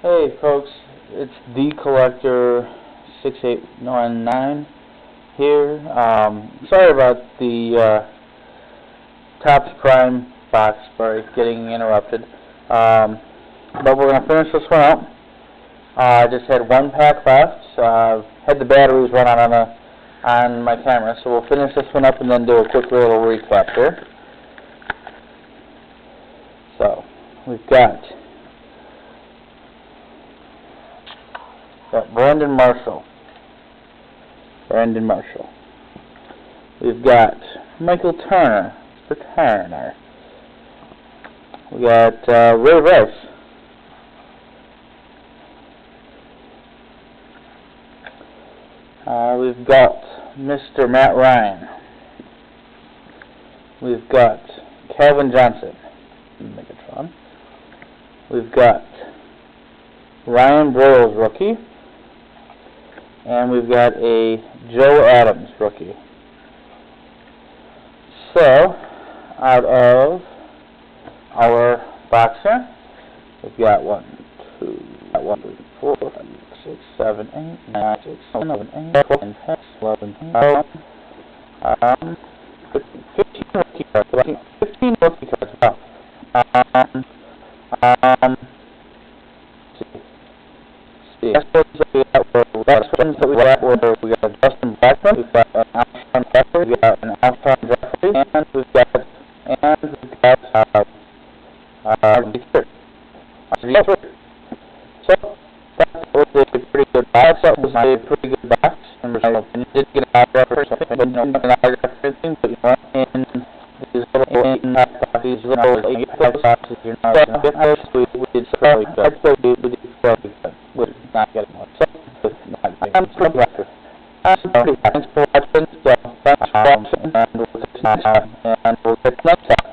Hey folks, it's the Collector 6819 here. Sorry about the Topps Prime box getting interrupted. But we're going to finish this one out. I just had one pack left. Had the batteries run out on my camera, so we'll finish this one up and then do a quick little recap here. So we've got Brandon Marshall. We've got Michael Turner. We got Ray Rice. We've got Mr. Matt Ryan. We've got Calvin Johnson. Megatron. We've got Ryan Broyles, rookie. And we've got a Joe Adams, rookie. So, out of our boxer, we've got 1, 2, 3, 4, 5, 6, 7, 8, 9, 10, 11, 12, 11, 12, 15 rookie cards. 15 rookie cards. Wow. See. Last ones that we got Justin Blackman, we've got an Alshon Jeffrey, and we've got So that was a pretty good box. And we did get an autograph or something, but not an autograph or anything, but in these little 8 boxes, you're not going to get those. We did fairly good. We did fairly good. We're not getting one. So, thanks for watching. So, thanks for watching. And we'll get next time.